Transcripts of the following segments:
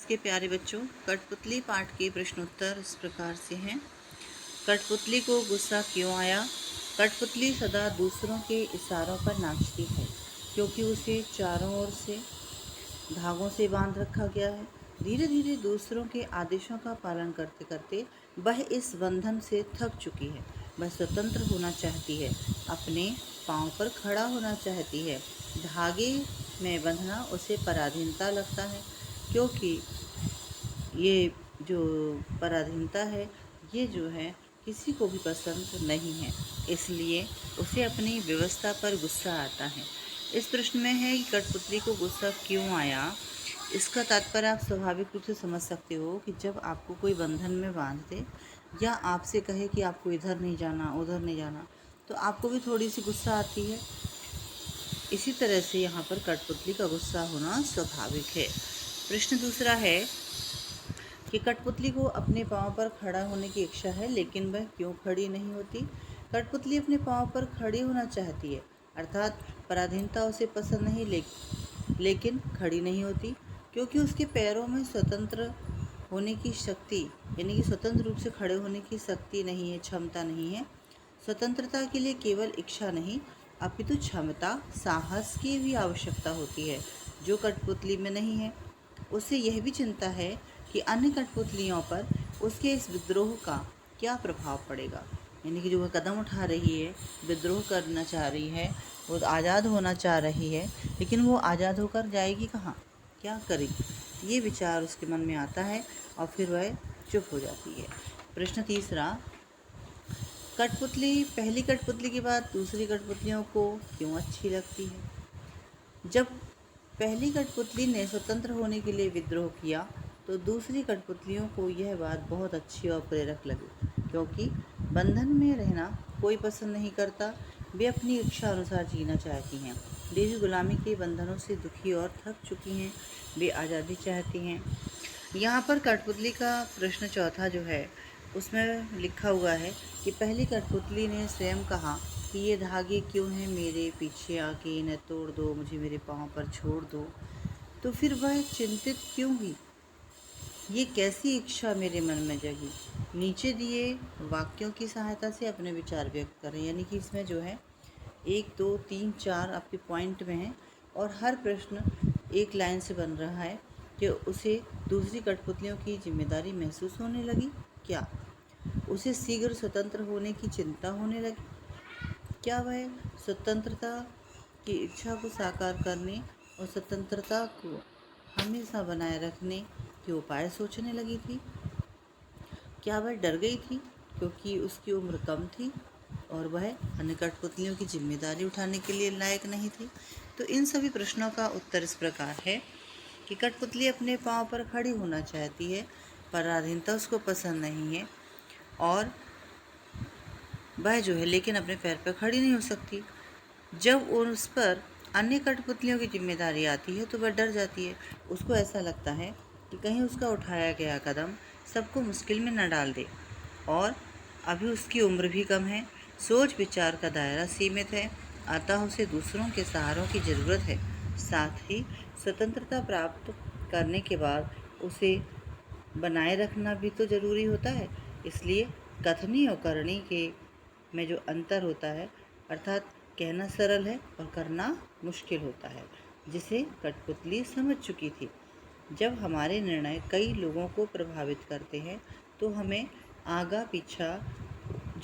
के प्यारे बच्चों, कठपुतली पाठ के प्रश्नोत्तर इस प्रकार से हैं। कठपुतली को गुस्सा क्यों आया? कठपुतली सदा दूसरों के इशारों पर नाचती है क्योंकि उसे चारों ओर से धागों से बांध रखा गया है। धीरे धीरे दूसरों के आदेशों का पालन करते करते वह इस बंधन से थक चुकी है। वह स्वतंत्र होना चाहती है, अपने पांव पर खड़ा होना चाहती है। धागे में बंधना उसे पराधीनता लगता है, क्योंकि ये जो पराधीनता है, ये जो है किसी को भी पसंद नहीं है। इसलिए उसे अपनी व्यवस्था पर गुस्सा आता है। इस प्रश्न में है कि कठपुतली को गुस्सा क्यों आया। इसका तात्पर्य आप स्वाभाविक रूप से समझ सकते हो कि जब आपको कोई बंधन में बांध दे या आपसे कहे कि आपको इधर नहीं जाना, उधर नहीं जाना, तो आपको भी थोड़ी सी गुस्सा आती है। इसी तरह से यहाँ पर कठपुतली का गुस्सा होना स्वाभाविक है। प्रश्न दूसरा है कि कठपुतली को अपने पाँव पर खड़ा होने की इच्छा है, लेकिन वह क्यों खड़ी नहीं होती? कठपुतली अपने पाँव पर खड़ी होना चाहती है, अर्थात पराधीनता उसे पसंद नहीं, लेकिन खड़ी नहीं होती क्योंकि उसके पैरों में स्वतंत्र होने की शक्ति, यानी कि स्वतंत्र रूप से खड़े होने की शक्ति नहीं है, क्षमता नहीं है। स्वतंत्रता के लिए केवल इच्छा नहीं, अपितु क्षमता, साहस की भी आवश्यकता होती है, जो कठपुतली में नहीं है। उसे यह भी चिंता है कि अन्य कठपुतलियों पर उसके इस विद्रोह का क्या प्रभाव पड़ेगा। यानी कि जो वह कदम उठा रही है, विद्रोह करना चाह रही है, वो आज़ाद होना चाह रही है, लेकिन वो आज़ाद होकर जाएगी कहाँ, क्या करेगी, ये विचार उसके मन में आता है और फिर वह चुप हो जाती है। प्रश्न तीसरा, कठपुतली पहली कठपुतली के बाद दूसरी कठपुतलियों को क्यों अच्छी लगती है? जब पहली कठपुतली ने स्वतंत्र होने के लिए विद्रोह किया तो दूसरी कठपुतलियों को यह बात बहुत अच्छी और प्रेरक लगी, क्योंकि बंधन में रहना कोई पसंद नहीं करता। वे अपनी इच्छा अनुसार जीना चाहती हैं। वे भी गुलामी के बंधनों से दुखी और थक चुकी हैं। वे आज़ादी चाहती हैं। यहाँ पर कठपुतली का प्रश्न चौथा जो है, उसमें लिखा हुआ है कि पहली कठपुतली ने स्वयं कहा कि ये धागे क्यों हैं, मेरे पीछे आके इन्हें तोड़ दो, मुझे मेरे पाँव पर छोड़ दो। तो फिर वह चिंतित क्यों हुई? ये कैसी इच्छा मेरे मन में जगी? नीचे दिए वाक्यों की सहायता से अपने विचार व्यक्त करें। यानी कि इसमें जो है 1, 2, 3, 4 आपके पॉइंट में हैं और हर प्रश्न एक लाइन से बन रहा है कि उसे दूसरी कठपुतलियों की जिम्मेदारी महसूस होने लगी क्या? उसे शीघ्र स्वतंत्र होने की चिंता होने लगी क्या? वह स्वतंत्रता की इच्छा को साकार करने और स्वतंत्रता को हमेशा बनाए रखने के उपाय सोचने लगी थी? क्या वह डर गई थी क्योंकि उसकी उम्र कम थी और वह अन्य कठपुतलियों की जिम्मेदारी उठाने के लिए लायक नहीं थी? तो इन सभी प्रश्नों का उत्तर इस प्रकार है कि कठपुतली अपने पाँव पर खड़ी होना चाहती है, पराधीनता उसको पसंद नहीं है और वह जो है लेकिन अपने पैर पर खड़ी नहीं हो सकती। जब उस पर अन्य कठपुतलियों की जिम्मेदारी आती है तो वह डर जाती है। उसको ऐसा लगता है कि कहीं उसका उठाया गया कदम सबको मुश्किल में न डाल दे, और अभी उसकी उम्र भी कम है, सोच विचार का दायरा सीमित है, अतः उसे दूसरों के सहारों की ज़रूरत है। साथ ही स्वतंत्रता प्राप्त करने के बाद उसे बनाए रखना भी तो ज़रूरी होता है। इसलिए कथनी और करनी के में जो अंतर होता है, अर्थात कहना सरल है और करना मुश्किल होता है, जिसे कठपुतली समझ चुकी थी। जब हमारे निर्णय कई लोगों को प्रभावित करते हैं तो हमें आगा पीछा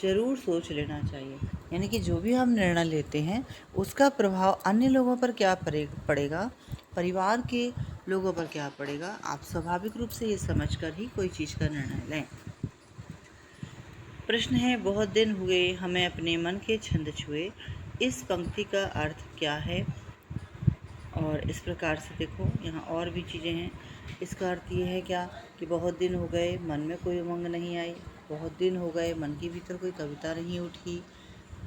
ज़रूर सोच लेना चाहिए। यानी कि जो भी हम निर्णय लेते हैं उसका प्रभाव अन्य लोगों पर क्या पड़ेगा, परिवार के लोगों पर क्या पड़ेगा, आप स्वाभाविक रूप से ये समझकर ही कोई चीज़ का निर्णय लें। प्रश्न है, बहुत दिन हुए हमें अपने मन के छंद छुए, इस पंक्ति का अर्थ क्या है? और इस प्रकार से देखो, यहाँ और भी चीज़ें हैं। इसका अर्थ ये है क्या कि बहुत दिन हो गए मन में कोई उमंग नहीं आई, बहुत दिन हो गए मन के भीतर कोई कविता नहीं उठी,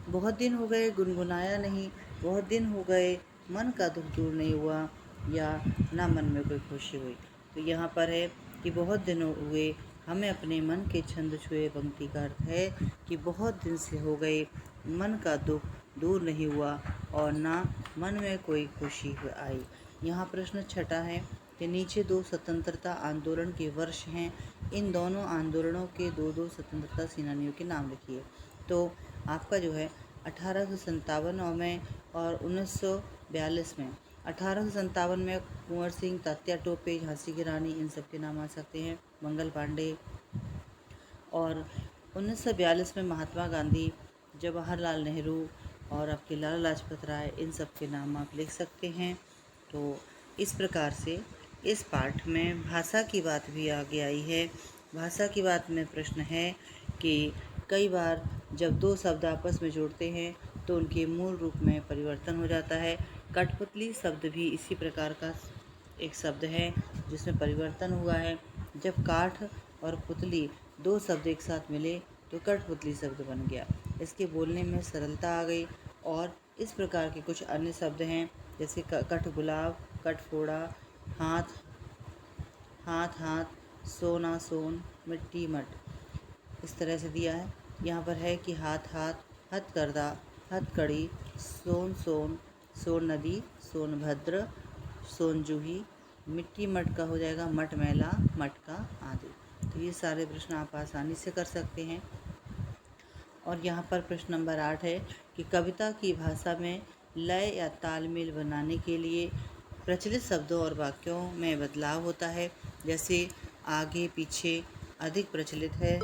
बहुत दिन हो गए गुनगुनाया नहीं, बहुत दिन हो गए मन का दुख दूर नहीं हुआ या ना मन में कोई खुशी हुई। तो यहाँ पर है कि बहुत दिन हुए हमें अपने मन के छंद छुए, पंक्ति का अर्थ है कि बहुत दिन से हो गए मन का दुख दूर नहीं हुआ और ना मन में कोई खुशी आई। यहाँ प्रश्न छठा है के नीचे दो स्वतंत्रता आंदोलन के वर्ष हैं। इन दोनों आंदोलनों के दो दो स्वतंत्रता सेनानियों के नाम लिखिए। तो आपका जो है 1857 में और 1942 में। 1857 में कुंवर सिंह, तात्या टोपे, झांसी की रानी, इन सब के नाम आ सकते हैं, मंगल पांडे। और 1942 में महात्मा गांधी, जवाहरलाल नेहरू और आपके लाला लाजपत राय, इन सब के नाम आप लिख सकते हैं। तो इस प्रकार से इस पाठ में भाषा की बात भी आगे आई है। भाषा की बात में प्रश्न है कि कई बार जब दो शब्द आपस में जुड़ते हैं तो उनके मूल रूप में परिवर्तन हो जाता है। कठपुतली शब्द भी इसी प्रकार का एक शब्द है जिसमें परिवर्तन हुआ है। जब काठ और पुतली दो शब्द एक साथ मिले तो कठपुतली शब्द बन गया। इसके बोलने में सरलता आ गई। और इस प्रकार के कुछ अन्य शब्द हैं जैसे कठगुलाब, कठफोड़ा, हाथ हाथ हाथ, सोना सोन, मिट्टी मट, इस तरह से दिया है। यहाँ पर है कि हाथ हाथ, हथकरदा, हथकड़ी, सोन सोन, सोन नदी, सोनभद्र, सोनजूही, मिट्टी मट का हो जाएगा मट मैला, मटका आदि। तो ये सारे प्रश्न आप आसानी से कर सकते हैं। और यहाँ पर प्रश्न नंबर 8 है कि कविता की भाषा में लय या तालमेल बनाने के लिए प्रचलित शब्दों और वाक्यों में बदलाव होता है। जैसे आगे पीछे अधिक प्रचलित है,